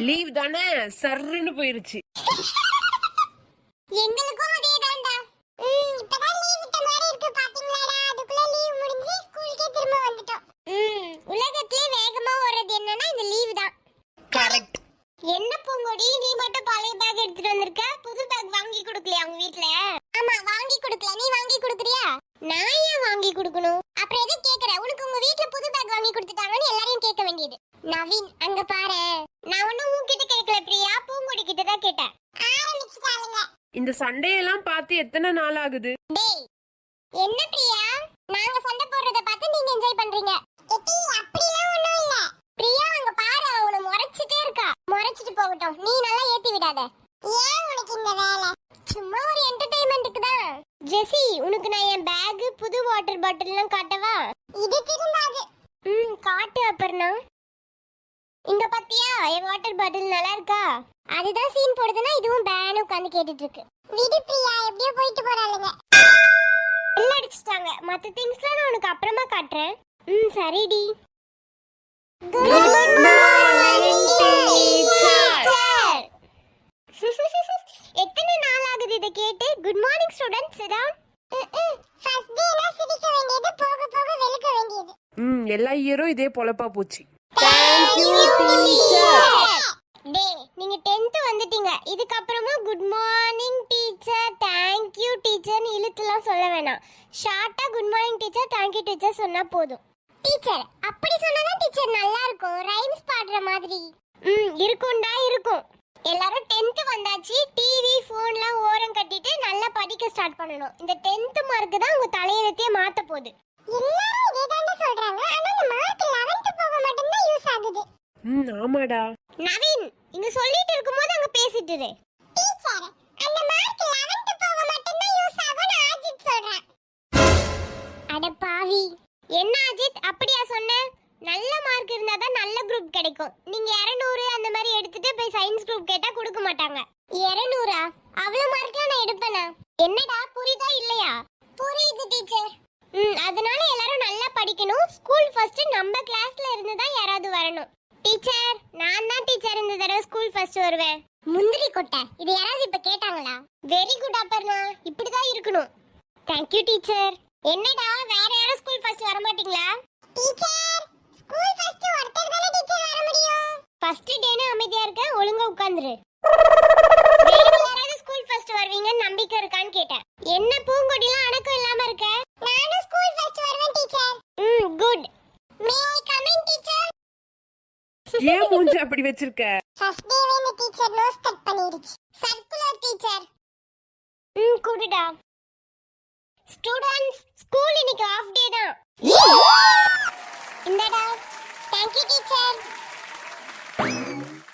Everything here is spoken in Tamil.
லீவ் தானே சர்ன்னு போயிருச்சு. எங்களுக்கும் அதே தான்டா. இப்பதான் லீவ் விட்ட மாதிரி இருக்கு பாத்தீங்களாடா. அதுக்குள்ள லீவ் முடிஞ்சு ஸ்கூலுக்கே திரும்ப வந்துட்டோம். உலகத்திலே வேகமா ஓடுறது என்னன்னா இந்த லீவ் தான். கரெக்ட். என்ன பூங்கொடி நீ மட்டும் பழைய பேக் எடுத்துட்டு வந்திருக்க? புது பேக் வாங்கி கொடுக்கலையா உங்க வீட்ல? ஆமா வாங்கி கொடுக்கல. நீ வாங்கி கொடுக்கறியா? நான் ஏன் வாங்கி கொடுக்கணும்? அப்புறம் எது கேக்குற? உனக்கு உங்க வீட்ல புது பேக் வாங்கி கொடுத்துட்டாங்கன்னு எல்லாரையும் கேட்க வேண்டியது. நவீன் அங்க பாரு. நான் ஒண்ணும் உன்கிட்ட கேட்கல பிரியா, பூங்கொடி கிட்ட தான் கேட்டேன். ஆரம்பிச்சுட்டாளுங்க. இந்த சண்டையெல்லாம் பார்த்து எத்தனை நாள் ஆகுது? டேய் என்ன பிரியா, நாங்க சண்டை போடுறத பார்த்து நீங்க என்ஜாய் பண்றீங்க. எட்டி அப்படிலாம் ஒண்ணும் இல்ல. பிரியா அங்க பாரு, அவள முறைச்சிட்டே இருக்கா. முறைச்சிட்டு போகட்டும், நீ நல்லா ஏத்தி விடாத. ஏன் உனக்கு இந்த வேலை? சும்மா ஒரு என்டர்டெயின்மென்ட்க்கு தான். ஜெசி உனக்கு நான் என் பேக் புது வாட்டர் பாட்டில் எல்லாம் காட்டவா? இது திருந்தாது. காட்டு அப்புறம்னா. இங்க பாத்தியா என் வாட்டர் பாட்டில் நல்லா இருக்கா? அதுதான் சீன் போடுதுன்னா இதுவும் பேனு உட்கார்ந்து கேட்டுட்டு இருக்கு. விடு பிரியா, எப்படியோ போயிட்டு போறாளுங்க. எல்லாம் அடிச்சிட்டாங்க. மத்த திங்ஸ்லாம் நான் உனக்கு அப்புறமா காட்டுறேன். சரிடி. Good morning teacher. எத்தனை நாள் ஆகுது இத கேட்டு? Good morning students, sit down. First டேனா சிரிக்க வேண்டியது, போக போக வெளுக்க வேண்டியது. எல்லா இயரும் இதே பொழப்பா போச்சு. Thank you teacher. டேய் நீங்க 10th வந்துட்டீங்க. இதுக்கு அப்புறமா good morning teacher, thank you டீச்சர்னு இழுத்துலாம் சொல்ல வேணாம். ஷார்ட்டா good morning teacher, thank you teacher சொன்னா போதும். டீச்சர் அப்படி சொன்னாதான் டீச்சர் நல்லா இருக்கும், ரைம்ஸ் பாடுற மாதிரி. இருக்கும்டா இருக்கும். எல்லாரும் 10th வந்தாச்சு. டிவி ஃபோன்லாம் ஓரம் கட்டிட்டு நல்லா படிக்க ஸ்டார்ட் பண்ணனும். இந்த 10th மார்க் தான் உங்க தலையெழுத்தையே மாத்த போகுது. எல்லாரும் இதே தான்டா சொல்றாங்க. ஆனா இந்த மார்க் 11th போக மட்டும் தான் யூஸ் ஆகுது. ஆமாடா. நவீன் இங்க சொல்லிட்டு இருக்கும்போது அங்க பேசிட்டு இரு. டீச்சர் அந்த மார்க் 11th போக மட்டும் தான் யூஸ் ஆகும்னு அஜித் சொல்றான். அட பாவி, என்ன அஜித் அப்படியா சொன்ன? நல்ல மார்க் இருந்தா தான் நல்ல குரூப் கிடைக்கும். நீங்க 200 அந்த மாதிரி எடுத்துட்டு போய் சயின்ஸ் குரூப் கேட்டா கொடுக்க மாட்டாங்க. 200 அவ்வளவு மார்க்லாம் நான் எடுப்பேனா? என்னடா புரியுதா இல்லையா? புரியுது டீச்சர். அதனால எல்லாரும் நல்லா படிக்கணும். ஸ்கூல் ஃபர்ஸ்ட் நம்ம கிளாஸ்ல இருந்து தான் யாராவது வரணும். டீச்சர் நான் தான் டீச்சர் இந்த தடவை ஸ்கூல் ஃபர்ஸ்ட் வருவேன். முந்திரி கொட்டை, இது யாராவது இப்ப கேட்டாங்களா? வெரி குட் அப்பர்ணா, இப்படி தான் இருக்கணும். Thank you teacher. என்னடா வேற யாரும் ஸ்கூல் ஃபர்ஸ்ட் வர மாட்டீங்களா? டீச்சர் ஸ்கூல் ஃபர்ஸ்ட் ஒருத்தர் தான டீச்சர் வர முடியும். ஃபர்ஸ்ட் டேனா அமைதியா இருக்க, ஒழுங்கா உட்கார்ந்துரு. வேற யாராவது ஸ்கூல் ஃபர்ஸ்ட் வருவீங்கன்னு நம்பிக்கை இருக்கான்னு கேட்டேன். என்ன பூங்கொடிலாம் அடக்கம் இல்லாம இருக்க? நானும் ஸ்கூல் ஃபர்ஸ்ட் வருவேன் teacher. Good. May I come in teacher? ஏன் மூஞ்சி அப்படி வச்சிருக்க? ஃபர்ஸ்ட் டேவே இந்த டீச்சர் நோஸ் கட் பண்ணிருச்சு. Circular teacher. குடுடா. ஸ்டூடண்ட்ஸ் ஸ்கூல் இன்னைக்கு ஆஃப் டே தான்.